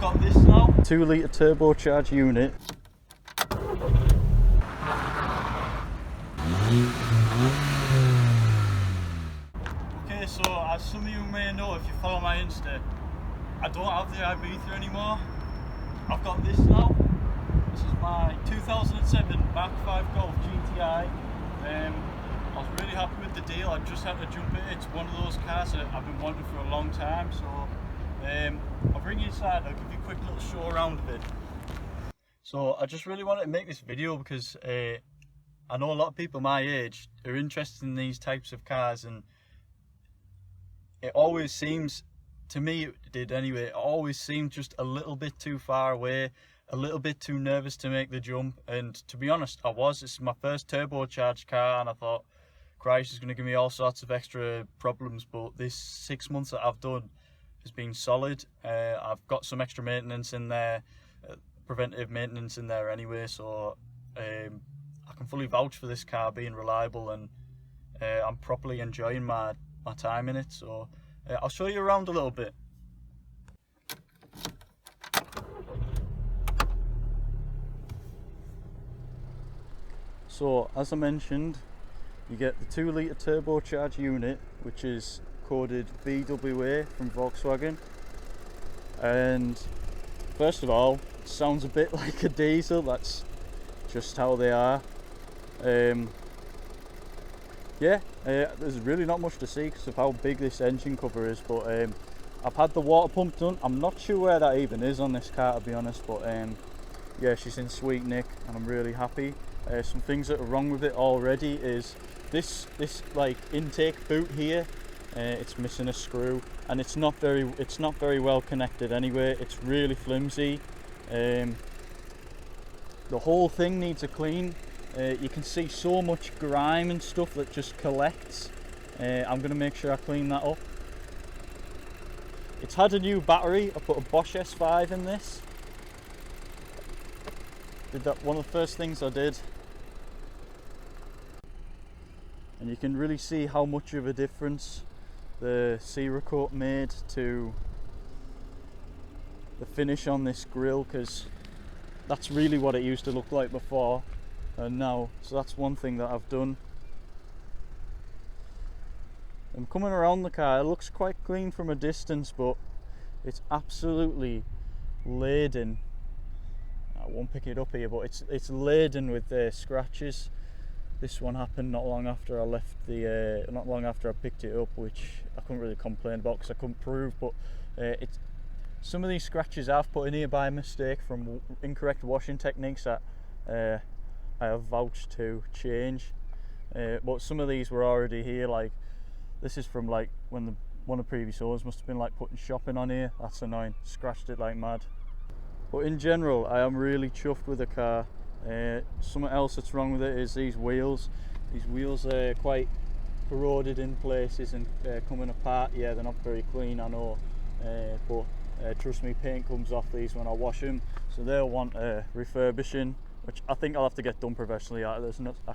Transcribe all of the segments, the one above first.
got this now. 2-litre turbocharged unit. Okay, so as some of you may know if you follow my Insta, I don't have the ibiza anymore. I've got this now. This is my 2007 MK5 Golf GTI. I was really happy with the deal. I just had to jump in. It's one of those cars that I've been wanting for a long time. So I'll bring you inside. I'll give you a quick little show around of it. So I just really wanted to make this video because I know a lot of people my age are interested in these types of cars, and it always seems, to me it did anyway, it always seemed just a little bit too far away, a little bit too nervous to make the jump. And to be honest, I was. This is my first turbocharged car and I thought, Christ, is going to give me all sorts of extra problems, but this 6 months that I've done has been solid. I've got some extra maintenance in there, preventative maintenance in there anyway, so I can fully vouch for this car being reliable, and I'm properly enjoying my time in it. So I'll show you around a little bit. So as I mentioned, you get the 2-litre turbocharged unit, which is coded BWA from Volkswagen, and first of all, it sounds a bit like a diesel. That's just how they are. Yeah, there's really not much to see because of how big this engine cover is, but I've had the water pump done. I'm not sure where that even is on this car, to be honest, but yeah, she's in sweet nick and I'm really happy. Some things that are wrong with it already is this like intake boot here. It's missing a screw, and it's not very well connected anyway. It's really flimsy. The whole thing needs a clean. You can see so much grime and stuff that just collects. I'm going to make sure I clean that up. It's had a new battery. I put a Bosch S5 in this. Did that one of the first things I did. And you can really see how much of a difference the Cerakote made to the finish on this grille, because that's really what it used to look like before and now. So that's one thing that I've done. I'm coming around the car. It looks quite clean from a distance, but it's absolutely laden. I won't pick it up here, but it's laden with scratches. This one happened not long after I left the, not long after I picked it up, which I couldn't really complain about because I couldn't prove. But some of these scratches I've put in here by mistake from incorrect washing techniques that I have vouched to change. But some of these were already here. Like this is from like when one of the previous owners must have been like putting shopping on here. That's annoying. Scratched it like mad. But in general, I am really chuffed with the car. Something else that's wrong with it is these wheels. These wheels are quite corroded in places and coming apart. Yeah, they're not very clean, I know, but trust me, paint comes off these when I wash them, so they'll want refurbishing, which I think I'll have to get done professionally. I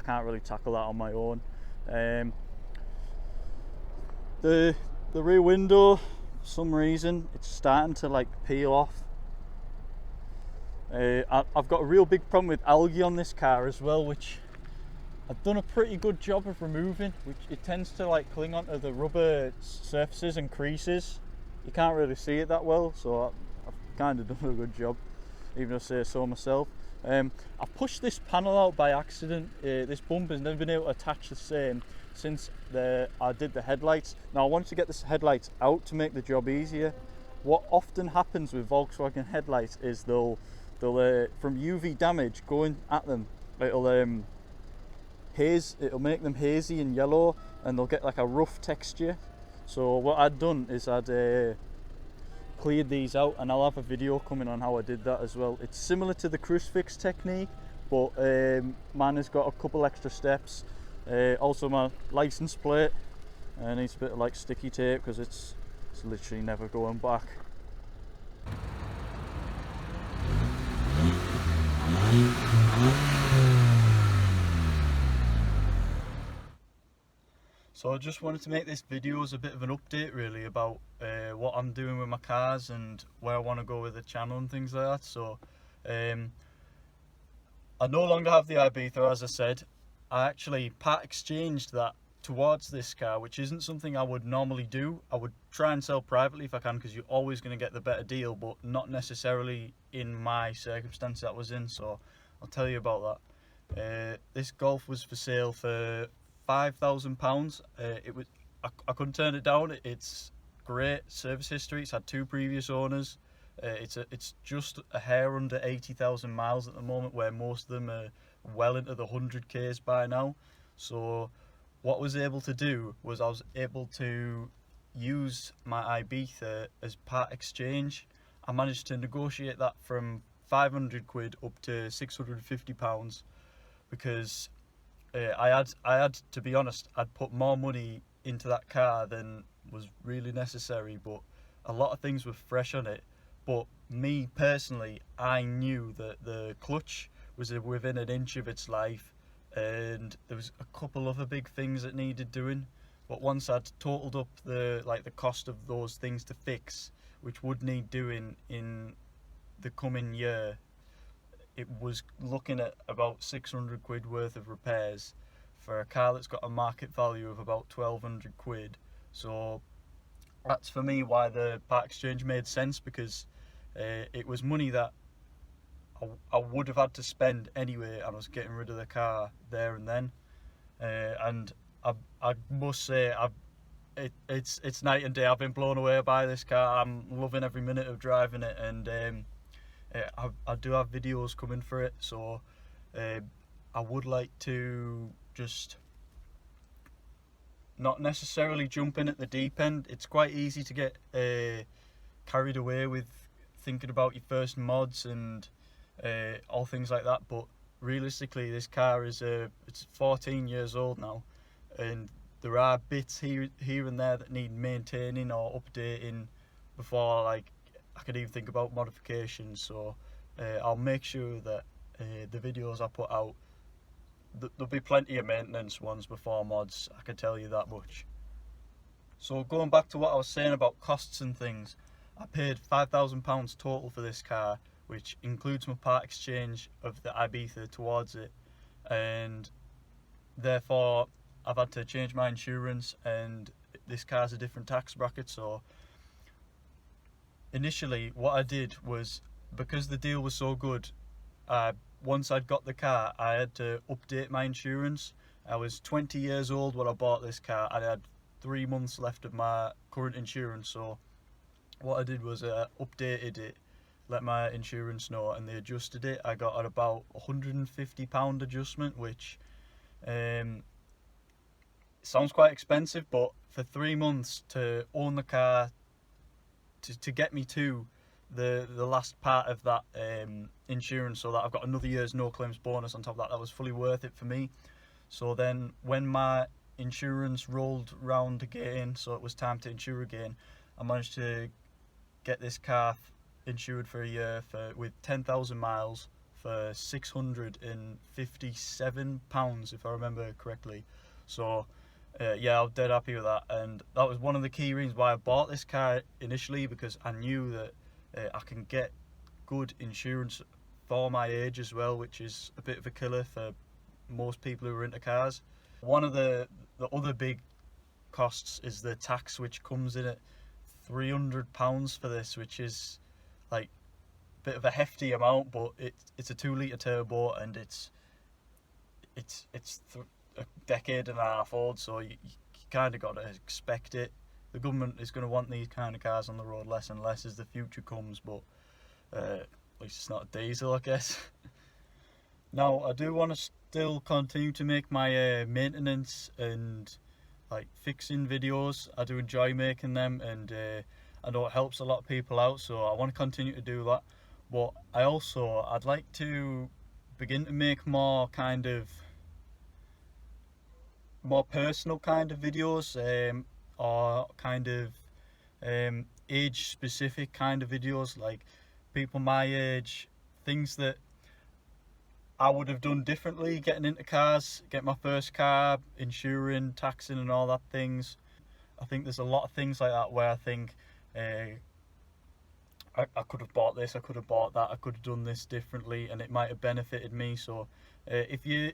can't really tackle that on my own. The rear window, for some reason, it's starting to like peel off. I've got a real big problem with algae on this car as well, which I've done a pretty good job of removing, which it tends to like cling onto the rubber surfaces and creases. You can't really see it that well, so I've kind of done a good job, even if I say so myself. I pushed this panel out by accident. This bumper's never been able to attach the same since I did the headlights. Now I wanted to get the headlights out to make the job easier. What often happens with Volkswagen headlights is they'll from UV damage going at them, it'll make them hazy and yellow, and they'll get like a rough texture. So what I'd done is I'd cleared these out, and I'll have a video coming on how I did that as well. It's similar to the crucifix technique, but mine has got a couple extra steps. Also my license plate needs a bit of like sticky tape because it's literally never going back. So I just wanted to make this video as a bit of an update really about what I'm doing with my cars and where I want to go with the channel and things like that. So I no longer have the Ibiza, as I said. I actually part exchanged that towards this car, which isn't something I would normally do. I would try and sell privately if I can, because you're always going to get the better deal, but not necessarily in my circumstance that was in. So I'll tell you about that. This Golf was for sale for £5,000. I couldn't turn it down. It's great service history. It's had 2 previous owners. It's just a hair under 80,000 miles at the moment, where most of them are well into the 100Ks by now. So what I was able to do was I was able to use my Ibiza as part exchange. I managed to negotiate that from 500 quid up to £650, because I had to be honest, I'd put more money into that car than was really necessary, but a lot of things were fresh on it. But me personally, I knew that the clutch was within an inch of its life, and there was a couple other big things that needed doing. But once I'd totaled up the cost of those things to fix, which would need doing in the coming year, it was looking at about 600 quid worth of repairs for a car that's got a market value of about 1,200 quid. So that's for me why the part exchange made sense, because it was money that I would have had to spend anyway, and I was getting rid of the car there and then. And I must say, it's night and day. I've been blown away by this car. I'm loving every minute of driving it, and I do have videos coming for it. So I would like to just not necessarily jump in at the deep end. It's quite easy to get carried away with thinking about your first mods and all things like that, but realistically this car is it's 14 years old now, and there are bits here and there that need maintaining or updating before I could even think about modifications. So I'll make sure that the videos I put out, there'll be plenty of maintenance ones before mods, I can tell you that much. So going back to what I was saying about costs and things, I paid £5,000 total for this car, which includes my part exchange of the Ibiza towards it, and therefore I've had to change my insurance, and this car's a different tax bracket. So initially what I did was, because the deal was so good, once I'd got the car I had to update my insurance. I was 20 years old when I bought this car, and I had 3 months left of my current insurance. So what I did was updated it, let my insurance know, and they adjusted it. I got at about £150 adjustment, which sounds quite expensive, but for 3 months to own the car, to get me to the last part of that insurance, so that I've got another year's no claims bonus on top of that, that was fully worth it for me. So then when my insurance rolled round again, so it was time to insure again, I managed to get this car insured for a year with 10,000 miles for £657, if I remember correctly. So yeah, I'm dead happy with that, and that was one of the key reasons why I bought this car initially, because I knew that I can get good insurance for my age as well, which is a bit of a killer for most people who are into cars. One of the other big costs is the tax, which comes in at £300 for this, which is like a bit of a hefty amount, but it's a 2-litre turbo, and it's a decade and a half old, so you kind of got to expect it. The government is going to want these kind of cars on the road less and less as the future comes, but at least it's not a diesel, I guess. Now I do want to still continue to make my maintenance and fixing videos. I do enjoy making them, and I know it helps a lot of people out, so I want to continue to do that. But I'd like to begin to make more personal kind of videos, or age specific kind of videos, like people my age, things that I would have done differently getting into cars, get my first car, insuring, taxing and all that things. I think there's a lot of things like that where I think I could have bought this, I could have bought that, I could have done this differently, and it might have benefited me. So if you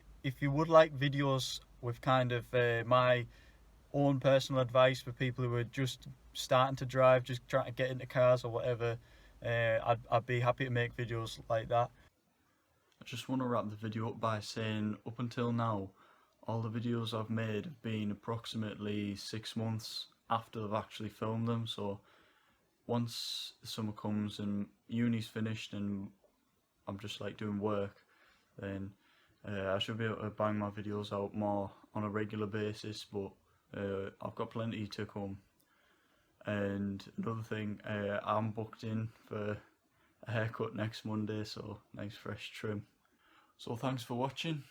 would like videos with kind of my own personal advice for people who are just starting to drive, just trying to get into cars or whatever, I'd be happy to make videos like that. I just want to wrap the video up by saying, up until now, all the videos I've made have been approximately 6 months after I've actually filmed them. So once the summer comes and uni's finished and I'm just like doing work, then I should be able to bang my videos out more on a regular basis. But I've got plenty to come. And another thing, I'm booked in for a haircut next Monday, so nice fresh trim. So thanks for watching.